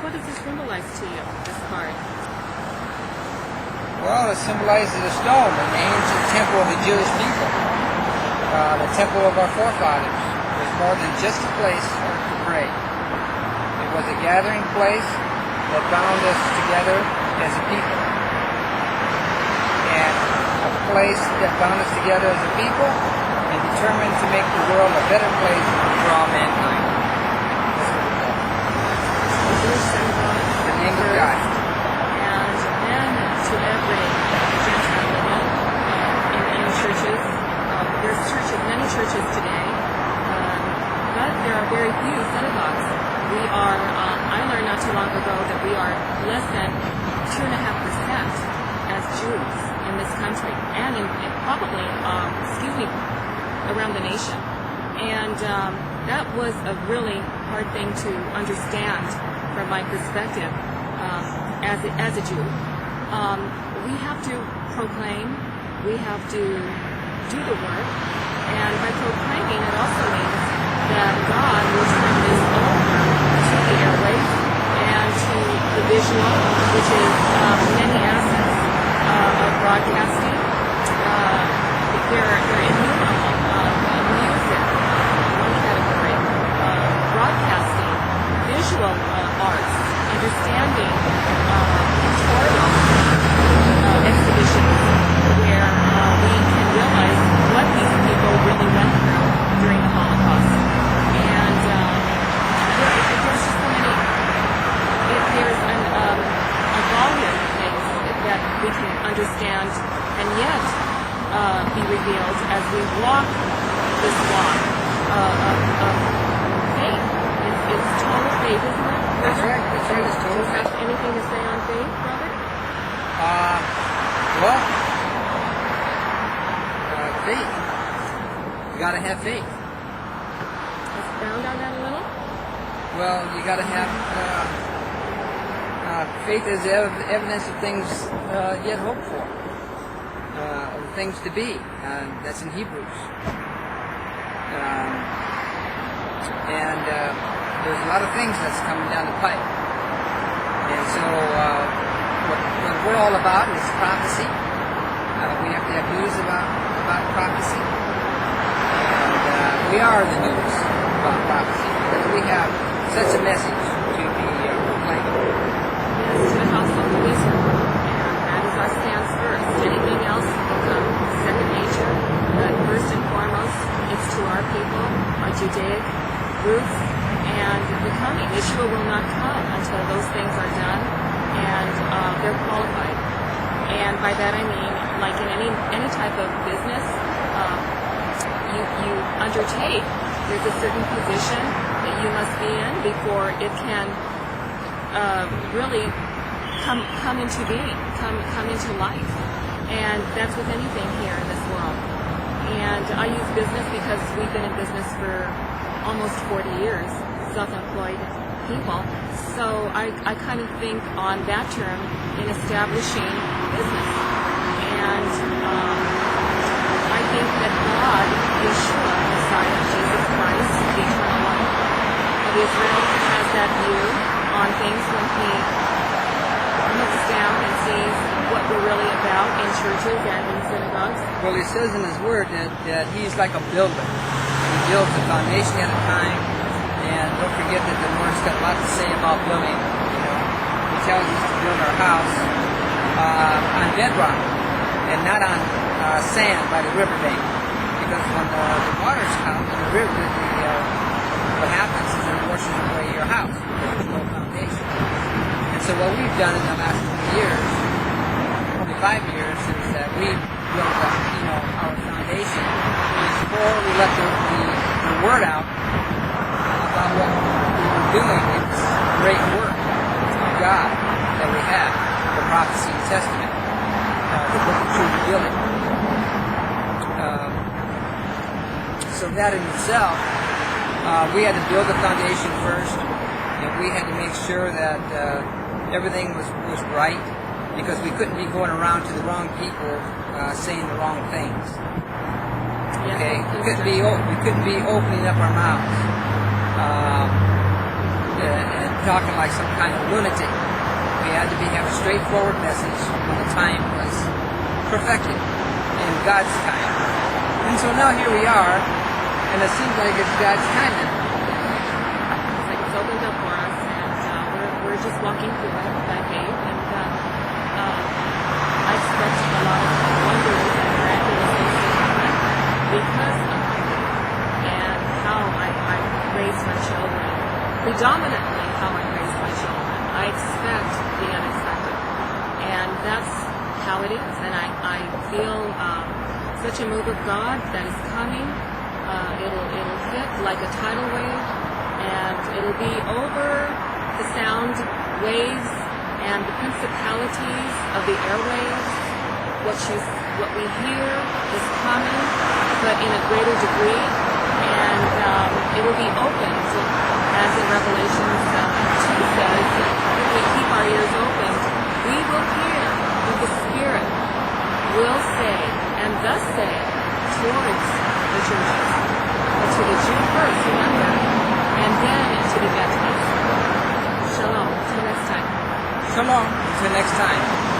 what does it symbolize to you, this card? Well, it symbolizes a stone in the ancient temple of the Jewish people. The temple of our forefathers was more than just a place to pray. It was a gathering place that bound us together as a people. And a place that bound us together as a people and determined to make the world a better place for all mankind. That's what it was. The Jewish synagogue. The name of God. And then to every Gentile in churches. There's churches, many churches today, but there are very few synagogues. We are, I learned not too long ago that we are less than 2.5% as Jews in this country, and probably, around the nation. And that was a really hard thing to understand from my perspective as a Jew. We have to proclaim, we have to do the work, and by proclaiming it also means that God will turn this over to the airwaves and to the visual, which is many assets of broadcasting. They're innumerable. Music, one category, broadcasting, visual arts, understanding, pictorial exhibitions, where we can realize what these people really went through during the Holocaust. And there's just so many, there's a volume of things that we can understand and yet be revealed as we walk this walk of faith. It's total faith, isn't it? That's right, it's total faith. Do you have anything to say on faith, Robert? Well, faith. You gotta have faith. Expound on that a little? Well, you gotta have faith is evidence of things yet hoped for, of things to be. That's in Hebrews. And there's a lot of things that's coming down the pipe. And so what we're all about is prophecy. We have to have news about prophecy. And we are the news about prophecy because we have such a message to be proclaimed. Yes, to the household of Israel. And that is our stance first. Anything else will come second nature. But first and foremost, it's to our people, our Judaic roots, and the coming. Yeshua will not come until those things are done and they're qualified. And by that I mean, like in any type of business, you undertake, there's a certain position that you must be in before it can really come into being, come into life. And that's with anything here in this world. And I use business because we've been in business for almost 40 years, self-employed people. So I kind of think on that term in establishing business. And I think that God, Yeshua, Messiah, Jesus Christ, the eternal one of Israel, has that view on things when he looks down and sees what we're really about in churches and in synagogues. Well, he says in his word that he's like a builder. He builds a foundation at a time. And don't forget that the Lord's got a lot to say about building. You know, he tells us to build our house on bedrock and not on sand by the riverbank. Because when the waters come in the river, what happens is it washes away your house because there's no foundation. And so what we've done in the last 20 years, only 5 years, is that we've built our foundation before we let the word out about what we were doing in this great work of God that we have, the prophecy and testament, the book of true revealing. So that in itself, we had to build the foundation first, and we had to make sure that everything was right, because we couldn't be going around to the wrong people saying the wrong things. Okay, we couldn't be opening up our mouths and talking like some kind of lunatic. We had to have a straightforward message when the time was perfected in God's time. And so now here we are, and it seems like it's God's time now. It's like it's opened up for us, and we're just walking through it by faith. And I expect a lot of wonders and miraculous things to happen because of my faith and how I raise my children. Predominantly, how I raise my children. I expect the unexpected, and that's how it is. And I feel such a move of God that is coming. It'll hit like a tidal wave, and it'll be over the sound waves and the principalities of the airwaves. What we hear is coming, but in a greater degree, and it will be opened, as in Revelation 2 says, if we keep our ears open, we will hear what the Spirit will say, and thus say, towards the churches. But to the Jew first, remember, and then to the Gentiles. Shalom. Till next time. Shalom. Until next time.